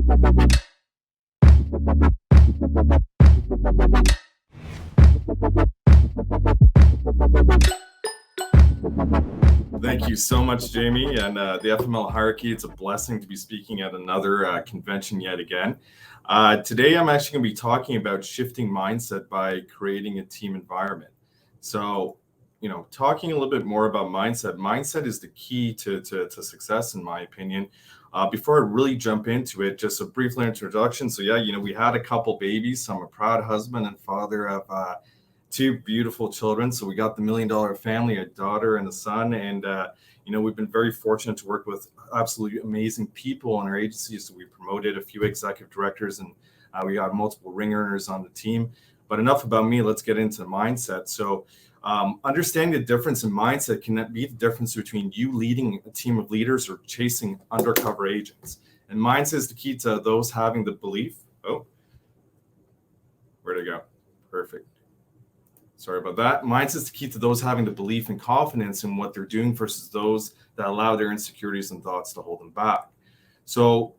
Thank you so much, Jamie. And the FML hierarchy, it's a blessing to be speaking at another convention yet again. Today, I'm actually going to be talking about shifting mindset by creating a team environment. So, talking a little bit more about mindset. Mindset is the key to success, in my opinion. Before I really jump into it, just a brief introduction. So, yeah, we had a couple babies. So I'm a proud husband and father of two beautiful children. So we got the $1 million family, a daughter and a son. And, we've been very fortunate to work with absolutely amazing people in our agency. So we promoted a few executive directors and we got multiple ring earners on the team. But enough about me. Let's get into mindset. So understanding the difference in mindset can be the difference between you leading a team of leaders or chasing undercover agents. And mindset is the key to those having the belief. Oh, where'd it go? Perfect. Sorry about that. Mindset is the key to those having the belief and confidence in what they're doing versus those that allow their insecurities and thoughts to hold them back. So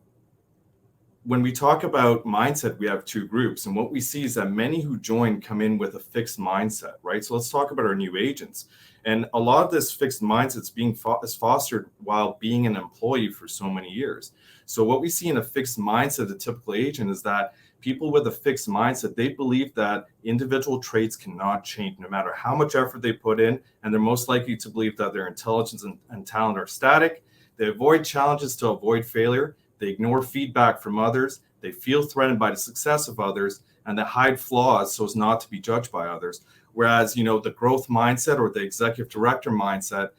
when we talk about mindset, we have two groups. And what we see is that many who join come in with a fixed mindset, right? So let's talk about our new agents. And a lot of this fixed mindset is fostered while being an employee for so many years. So what we see in a fixed mindset, a typical agent, is that people with a fixed mindset, they believe that individual traits cannot change no matter how much effort they put in. And they're most likely to believe that their intelligence and talent are static. They avoid challenges to avoid failure. They ignore feedback from others. They feel threatened by the success of others, and they hide flaws so as not to be judged by others. Whereas, the growth mindset or the executive director mindset,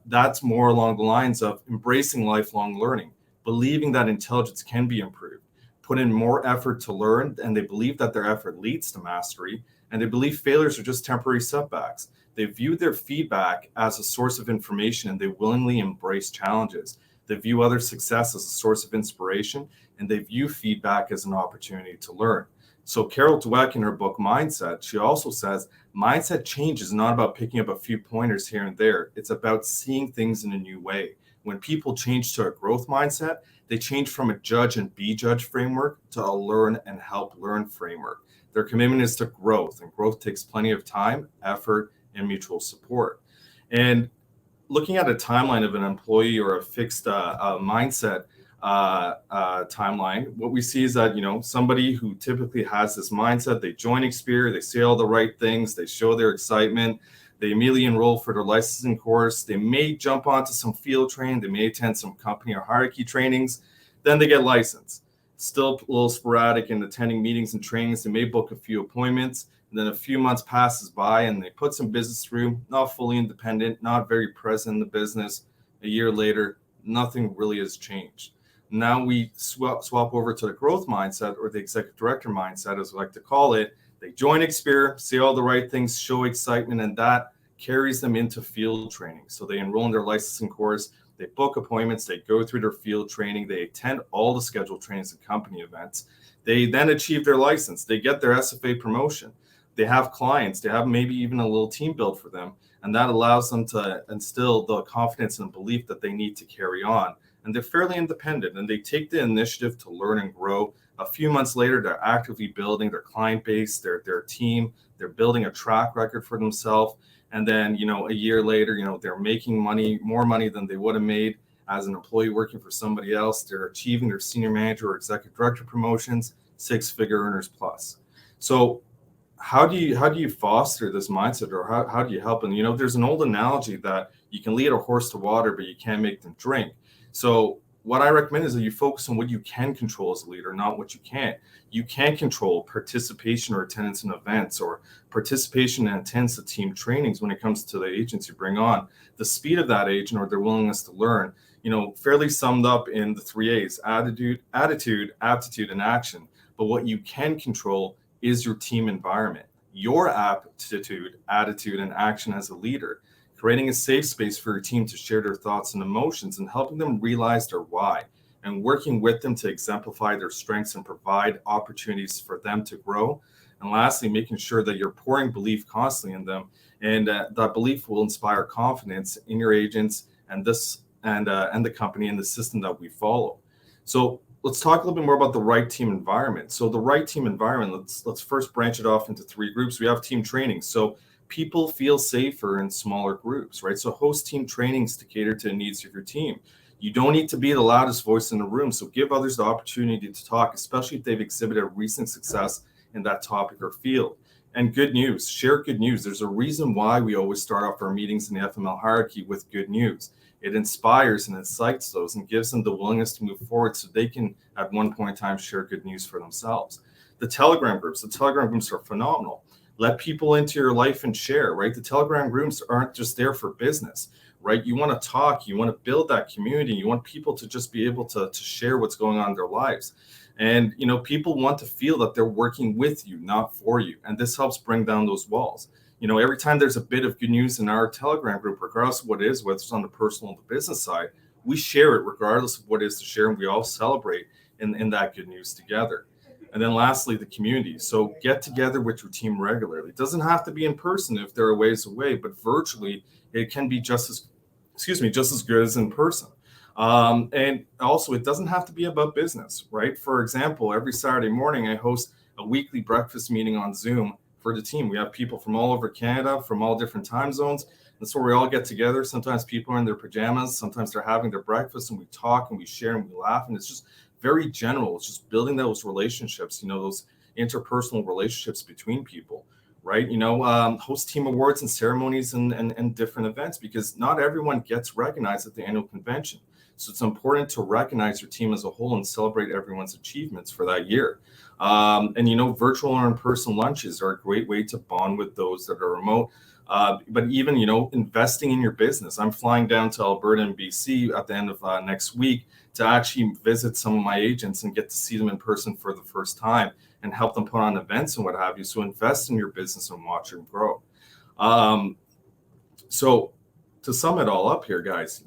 that's more along the lines of embracing lifelong learning, believing that intelligence can be improved, put in more effort to learn, and they believe that their effort leads to mastery, and they believe failures are just temporary setbacks. They view their feedback as a source of information, and they willingly embrace challenges. They view other success as a source of inspiration, and they view feedback as an opportunity to learn. So Carol Dweck, in her book Mindset, she also says, mindset change is not about picking up a few pointers here and there. It's about seeing things in a new way. When people change to a growth mindset, they change from a judge and be judged framework to a learn and help learn framework. Their commitment is to growth, and growth takes plenty of time, effort, and mutual support. And looking at a timeline of an employee or a fixed mindset timeline, what we see is that, somebody who typically has this mindset, they join Experior, they say all the right things, they show their excitement, they immediately enroll for their licensing course, they may jump onto some field training, they may attend some company or hierarchy trainings, then they get licensed. Still a little sporadic in attending meetings and trainings, they may book a few appointments, and then a few months passes by and they put some business through, not fully independent, not very present in the business. A year later, nothing really has changed. Now we swap over to the growth mindset, or the executive director mindset, as we like to call it. They join Experior, say all the right things, show excitement, and that carries them into field training. So they enroll in their licensing course, they book appointments, they go through their field training, they attend all the scheduled trainings and company events. They then achieve their license, they get their SFA promotion. They have clients, they have maybe even a little team built for them, and that allows them to instill the confidence and belief that they need to carry on. And they're fairly independent, and they take the initiative to learn and grow. A few months later, they're actively building their client base, their team, they're building a track record for themselves. And then, a year later, they're making more money than they would have made as an employee working for somebody else. They're achieving their senior manager or executive director promotions, 6-figure earners plus. So how do you foster this mindset, or how do you help them? There's an old analogy that you can lead a horse to water, but you can't make them drink. So what I recommend is that you focus on what you can control as a leader, not what you can't. You can control participation or attendance in events, or participation and attendance at team trainings when it comes to the agents you bring on. The speed of that agent or their willingness to learn, fairly summed up in the 3 A's: attitude, aptitude, and action. But what you can control is your team environment, your aptitude, attitude, and action as a leader. Creating a safe space for your team to share their thoughts and emotions, and helping them realize their why, and working with them to exemplify their strengths and provide opportunities for them to grow. And lastly, making sure that you're pouring belief constantly in them, and that belief will inspire confidence in your agents and the company and the system that we follow. So let's talk a little bit more about the right team environment. So the right team environment, let's first branch it off into 3 groups. We have team training. So people feel safer in smaller groups, right? So host team trainings to cater to the needs of your team. You don't need to be the loudest voice in the room. So give others the opportunity to talk, especially if they've exhibited recent success in that topic or field. And good news, share good news. There's a reason why we always start off our meetings in the FML hierarchy with good news. It inspires and incites those and gives them the willingness to move forward so they can, at one point in time, share good news for themselves. The Telegram groups are phenomenal. Let people into your life and share, right? The Telegram groups aren't just there for business, right? You want to talk, you want to build that community, you want people to just be able to share what's going on in their lives. And, people want to feel that they're working with you, not for you. And this helps bring down those walls. Every time there's a bit of good news in our Telegram group, regardless of what it is, whether it's on the personal or the business side, we share it regardless of what it is to share, and we all celebrate in that good news together. And then lastly, the community. So get together with your team regularly. It doesn't have to be in person if they're a ways away, but virtually it can be just as good as in person. And also, it doesn't have to be about business, right? For example, every Saturday morning, I host a weekly breakfast meeting on Zoom for the team. We have people from all over Canada, from all different time zones. That's where we all get together. Sometimes people are in their pajamas. Sometimes they're having their breakfast, and we talk and we share and we laugh. And it's just very general. It's just building those relationships, those interpersonal relationships between people, right? Host team awards and ceremonies and different events, because not everyone gets recognized at the annual convention. So it's important to recognize your team as a whole and celebrate everyone's achievements for that year. Virtual or in-person lunches are a great way to bond with those that are remote. But even, investing in your business. I'm flying down to Alberta and BC at the end of next week to actually visit some of my agents and get to see them in person for the first time and help them put on events and what have you. So invest in your business and watch it grow. So to sum it all up here, guys,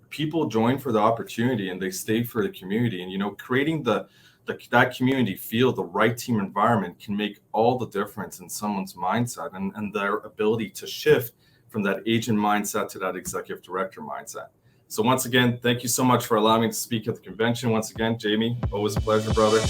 people join for the opportunity and they stay for the community. And, creating that community feel, the right team environment can make all the difference in someone's mindset and their ability to shift from that agent mindset to that executive director mindset. So once again, thank you so much for allowing me to speak at the convention. Once again, Jamie, always a pleasure, brother.